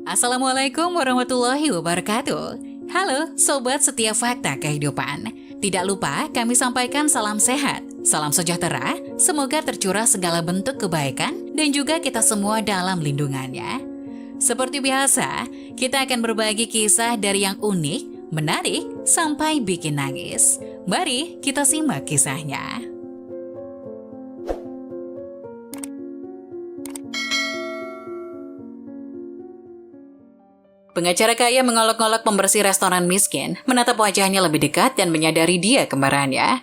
Assalamualaikum warahmatullahi wabarakatuh. Halo Sobat Setiap Fakta Kehidupan. Tidak lupa kami sampaikan salam sehat, salam sejahtera, semoga tercurah segala bentuk kebaikan dan juga kita semua dalam lindungannya. Seperti biasa, kita akan berbagi kisah dari yang unik, menarik, sampai bikin nangis. Mari kita simak kisahnya. Pengacara kaya mengolok-olok pembersih restoran miskin, menatap wajahnya lebih dekat dan menyadari dia kembarannya.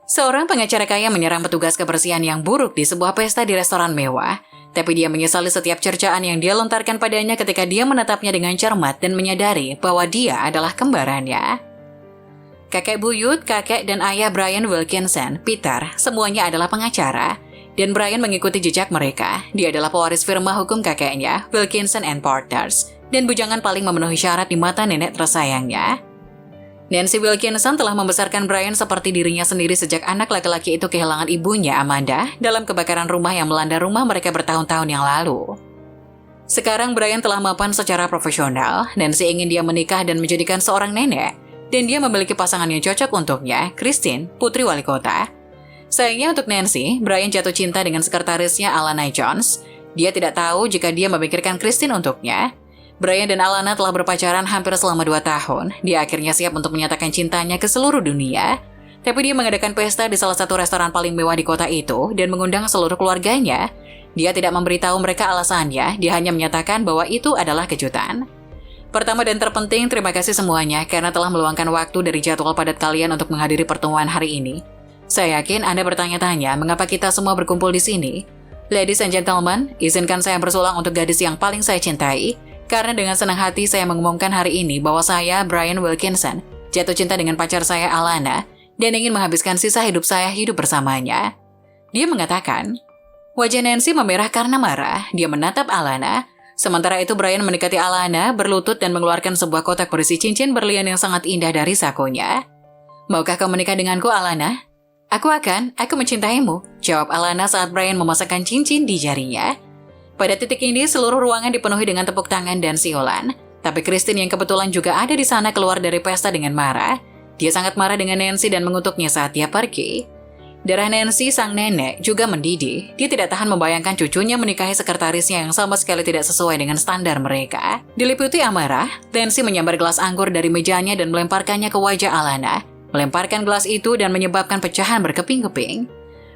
Seorang pengacara kaya menyerang petugas kebersihan yang buruk di sebuah pesta di restoran mewah, tapi dia menyesali setiap cercaan yang dia lontarkan padanya ketika dia menatapnya dengan cermat dan menyadari bahwa dia adalah kembarannya. Kakek buyut, kakek dan ayah Brian Wilkinson, Peter, semuanya adalah pengacara, dan Brian mengikuti jejak mereka. Dia adalah pewaris firma hukum kakeknya, Wilkinson and Partners, dan bujangan paling memenuhi syarat di mata nenek tersayangnya. Nancy Wilkinson telah membesarkan Brian seperti dirinya sendiri sejak anak laki-laki itu kehilangan ibunya, Amanda, dalam kebakaran rumah yang melanda rumah mereka bertahun-tahun yang lalu. Sekarang Brian telah mapan secara profesional, Nancy ingin dia menikah dan menjadikan seorang nenek, dan dia memiliki pasangan yang cocok untuknya, Christine, putri wali kota. Sayangnya untuk Nancy, Brian jatuh cinta dengan sekretarisnya Alana Jones. Dia tidak tahu jika dia memikirkan Christine untuknya. Brian dan Alana telah berpacaran hampir selama 2 tahun. Dia akhirnya siap untuk menyatakan cintanya ke seluruh dunia. Tapi dia mengadakan pesta di salah satu restoran paling mewah di kota itu dan mengundang seluruh keluarganya. Dia tidak memberitahu mereka alasannya, dia hanya menyatakan bahwa itu adalah kejutan. Pertama dan terpenting, terima kasih semuanya karena telah meluangkan waktu dari jadwal padat kalian untuk menghadiri pertemuan hari ini. Saya yakin Anda bertanya-tanya mengapa kita semua berkumpul di sini. Ladies and gentlemen, izinkan saya bersulang untuk gadis yang paling saya cintai. Karena dengan senang hati saya mengumumkan hari ini bahwa saya, Brian Wilkinson, jatuh cinta dengan pacar saya Alana dan ingin menghabiskan sisa hidup saya hidup bersamanya. Dia mengatakan, wajah Nancy memerah karena marah. Dia menatap Alana. Sementara itu Brian mendekati Alana, berlutut dan mengeluarkan sebuah kotak berisi cincin berlian yang sangat indah dari sakunya. Maukah kau menikah denganku, Alana? Aku mencintaimu, jawab Alana saat Brian memasangkan cincin di jarinya. Pada titik ini, seluruh ruangan dipenuhi dengan tepuk tangan dan siulan. Tapi Christine yang kebetulan juga ada di sana keluar dari pesta dengan marah. Dia sangat marah dengan Nancy dan mengutuknya saat dia pergi. Darah Nancy, sang nenek, juga mendidih. Dia tidak tahan membayangkan cucunya menikahi sekretarisnya yang sama sekali tidak sesuai dengan standar mereka. Diliputi amarah, Nancy menyambar gelas anggur dari mejanya dan melemparkannya ke wajah Alana. Melemparkan gelas itu dan menyebabkan pecahan berkeping-keping.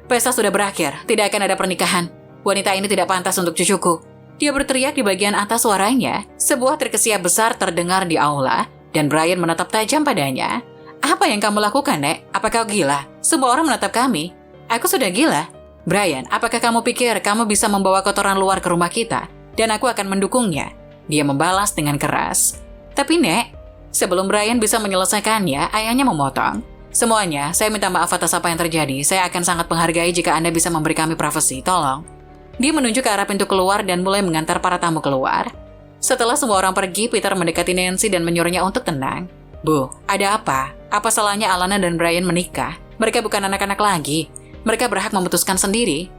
Pesta sudah berakhir, tidak akan ada pernikahan. Wanita ini tidak pantas untuk cucuku. Dia berteriak di bagian atas suaranya. Sebuah terkesiap besar terdengar di aula, dan Brian menatap tajam padanya. Apa yang kamu lakukan, Nek? Apa kau gila? Semua orang menatap kami. Aku sudah gila. Brian, apakah kamu pikir kamu bisa membawa kotoran luar ke rumah kita? Dan aku akan mendukungnya. Dia membalas dengan keras. Tapi, Nek, sebelum Brian bisa menyelesaikannya, ayahnya memotong. Semuanya, saya minta maaf atas apa yang terjadi. Saya akan sangat menghargai jika Anda bisa memberi kami privasi. Tolong. Dia menunjuk ke arah pintu keluar dan mulai mengantar para tamu keluar. Setelah semua orang pergi, Peter mendekati Nancy dan menyuruhnya untuk tenang. Bu, ada apa? Apa salahnya Alana dan Brian menikah? Mereka bukan anak-anak lagi. Mereka berhak memutuskan sendiri.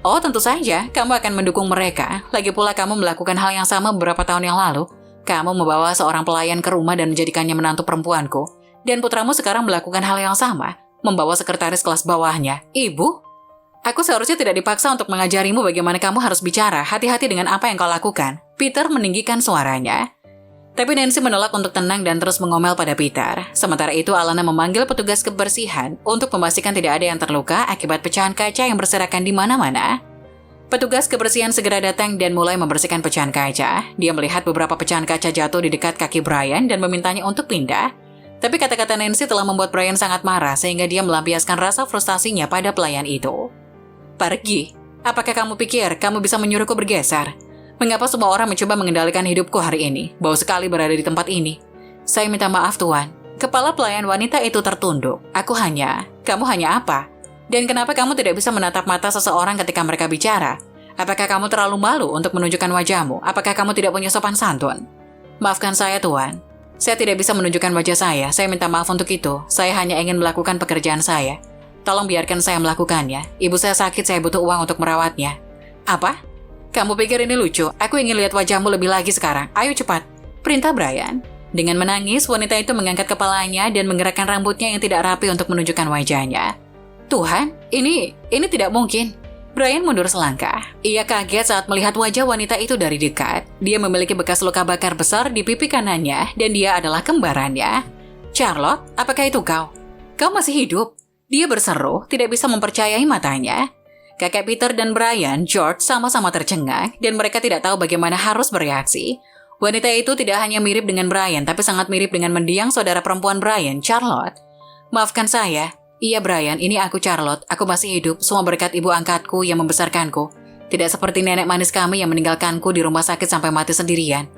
Oh, tentu saja, kamu akan mendukung mereka. Lagi pula kamu melakukan hal yang sama beberapa tahun yang lalu. Kamu membawa seorang pelayan ke rumah dan menjadikannya menantu perempuanku. Dan putramu sekarang melakukan hal yang sama. Membawa sekretaris kelas bawahnya. Ibu? Aku seharusnya tidak dipaksa untuk mengajarimu bagaimana kamu harus bicara. Hati-hati dengan apa yang kau lakukan. Peter meninggikan suaranya. Tapi Nancy menolak untuk tenang dan terus mengomel pada Peter. Sementara itu Alana memanggil petugas kebersihan untuk memastikan tidak ada yang terluka akibat pecahan kaca yang berserakan di mana-mana. Petugas kebersihan segera datang dan mulai membersihkan pecahan kaca. Dia melihat beberapa pecahan kaca jatuh di dekat kaki Brian dan memintanya untuk pindah. Tapi kata-kata Nancy telah membuat Brian sangat marah sehingga dia melampiaskan rasa frustasinya pada pelayan itu. Pergi. Apakah kamu pikir kamu bisa menyuruhku bergeser? Mengapa semua orang mencoba mengendalikan hidupku hari ini? Bau sekali berada di tempat ini. Saya minta maaf, Tuan. Kepala pelayan wanita itu tertunduk. Kamu hanya apa? Dan kenapa kamu tidak bisa menatap mata seseorang ketika mereka bicara? Apakah kamu terlalu malu untuk menunjukkan wajahmu? Apakah kamu tidak punya sopan santun? Maafkan saya, Tuan. Saya tidak bisa menunjukkan wajah saya minta maaf untuk itu. Saya hanya ingin melakukan pekerjaan saya. Tolong biarkan saya melakukannya. Ibu saya sakit, saya butuh uang untuk merawatnya. Apa? Kamu pikir ini lucu? Aku ingin lihat wajahmu lebih lagi sekarang. Ayo cepat. Perintah Brian. Dengan menangis, wanita itu mengangkat kepalanya dan menggerakkan rambutnya yang tidak rapi untuk menunjukkan wajahnya. Tuhan, ini tidak mungkin. Brian mundur selangkah. Ia kaget saat melihat wajah wanita itu dari dekat. Dia memiliki bekas luka bakar besar di pipi kanannya dan dia adalah kembarannya. Charlotte, apakah itu kau? Kau masih hidup? Dia berseru, tidak bisa mempercayai matanya. Kakek Peter dan Brian, George sama-sama tercengang dan mereka tidak tahu bagaimana harus bereaksi. Wanita itu tidak hanya mirip dengan Brian, tapi sangat mirip dengan mendiang saudara perempuan Brian, Charlotte. Maafkan saya. Iya Brian, ini aku Charlotte. Aku masih hidup, semua berkat ibu angkatku yang membesarkanku. Tidak seperti nenek manis kami yang meninggalkanku di rumah sakit sampai mati sendirian.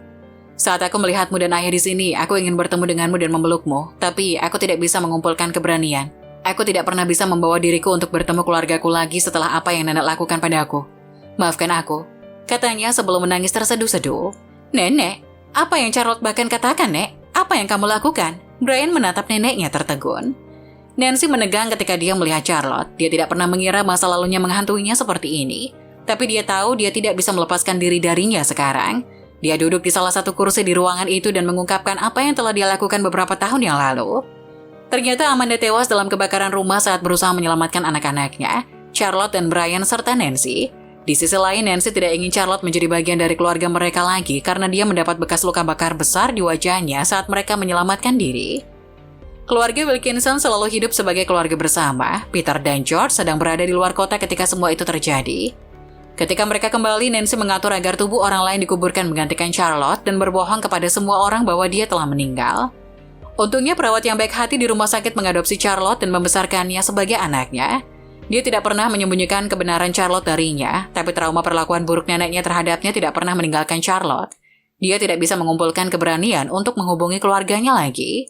Saat aku melihatmu dan ayah di sini, aku ingin bertemu denganmu dan memelukmu, tapi aku tidak bisa mengumpulkan keberanian. Aku tidak pernah bisa membawa diriku untuk bertemu keluargaku lagi setelah apa yang nenek lakukan padaku. Maafkan aku, katanya sebelum menangis terseduh-seduh. Nenek, apa yang Charlotte bahkan katakan, Nek? Apa yang kamu lakukan? Brian menatap neneknya tertegun. Nancy menegang ketika dia melihat Charlotte. Dia tidak pernah mengira masa lalunya menghantuinya seperti ini. Tapi dia tahu dia tidak bisa melepaskan diri darinya sekarang. Dia duduk di salah satu kursi di ruangan itu dan mengungkapkan apa yang telah dia lakukan beberapa tahun yang lalu. Ternyata Amanda tewas dalam kebakaran rumah saat berusaha menyelamatkan anak-anaknya, Charlotte dan Brian serta Nancy. Di sisi lain, Nancy tidak ingin Charlotte menjadi bagian dari keluarga mereka lagi karena dia mendapat bekas luka bakar besar di wajahnya saat mereka menyelamatkan diri. Keluarga Wilkinson selalu hidup sebagai keluarga bersama. Peter dan George sedang berada di luar kota ketika semua itu terjadi. Ketika mereka kembali, Nancy mengatur agar tubuh orang lain dikuburkan menggantikan Charlotte dan berbohong kepada semua orang bahwa dia telah meninggal. Untungnya perawat yang baik hati di rumah sakit mengadopsi Charlotte dan membesarkannya sebagai anaknya. Dia tidak pernah menyembunyikan kebenaran Charlotte darinya, tapi trauma perlakuan buruk neneknya terhadapnya tidak pernah meninggalkan Charlotte. Dia tidak bisa mengumpulkan keberanian untuk menghubungi keluarganya lagi.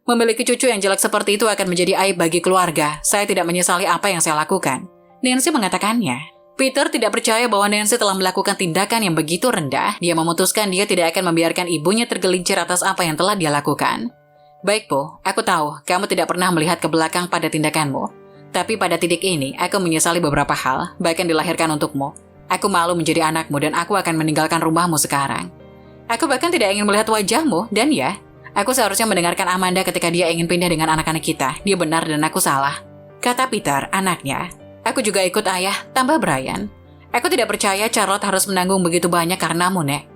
Memiliki cucu yang jelek seperti itu akan menjadi aib bagi keluarga. Saya tidak menyesali apa yang saya lakukan. Nancy mengatakannya. Peter tidak percaya bahwa Nancy telah melakukan tindakan yang begitu rendah. Dia memutuskan dia tidak akan membiarkan ibunya tergelincir atas apa yang telah dia lakukan. Baik, Po. Aku tahu, kamu tidak pernah melihat ke belakang pada tindakanmu. Tapi pada titik ini, aku menyesali beberapa hal, bahkan dilahirkan untukmu. Aku malu menjadi anakmu dan aku akan meninggalkan rumahmu sekarang. Aku bahkan tidak ingin melihat wajahmu, dan ya, aku seharusnya mendengarkan Amanda ketika dia ingin pindah dengan anak-anak kita. Dia benar dan aku salah. Kata Peter, anaknya. Aku juga ikut ayah, tambah Brian. Aku tidak percaya Charlotte harus menanggung begitu banyak karenamu, Nek.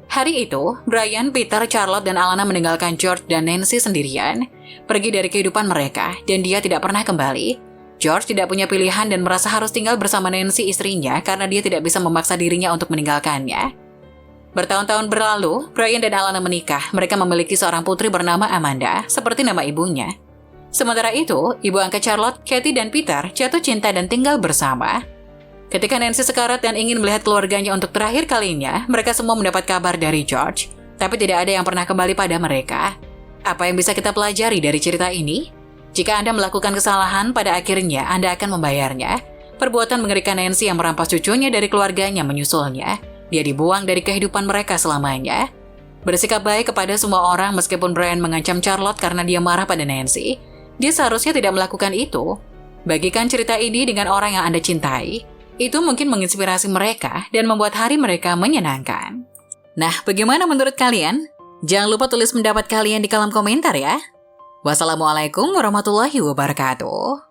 Hari itu, Brian, Peter, Charlotte, dan Alana meninggalkan George dan Nancy sendirian, pergi dari kehidupan mereka, dan dia tidak pernah kembali. George tidak punya pilihan dan merasa harus tinggal bersama Nancy istrinya karena dia tidak bisa memaksa dirinya untuk meninggalkannya. Bertahun-tahun berlalu, Brian dan Alana menikah. Mereka memiliki seorang putri bernama Amanda, seperti nama ibunya. Sementara itu, ibu angkat Charlotte, Katie, dan Peter jatuh cinta dan tinggal bersama. Ketika Nancy sekarat dan ingin melihat keluarganya untuk terakhir kalinya, mereka semua mendapat kabar dari George, tapi tidak ada yang pernah kembali pada mereka. Apa yang bisa kita pelajari dari cerita ini? Jika Anda melakukan kesalahan, pada akhirnya Anda akan membayarnya. Perbuatan mengerikan Nancy yang merampas cucunya dari keluarganya menyusulnya. Dia dibuang dari kehidupan mereka selamanya. Bersikap baik kepada semua orang meskipun Brian mengancam Charlotte karena dia marah pada Nancy. Dia seharusnya tidak melakukan itu. Bagikan cerita ini dengan orang yang Anda cintai. Itu mungkin menginspirasi mereka dan membuat hari mereka menyenangkan. Nah, bagaimana menurut kalian? Jangan lupa tulis pendapat kalian di kolom komentar ya. Wassalamualaikum warahmatullahi wabarakatuh.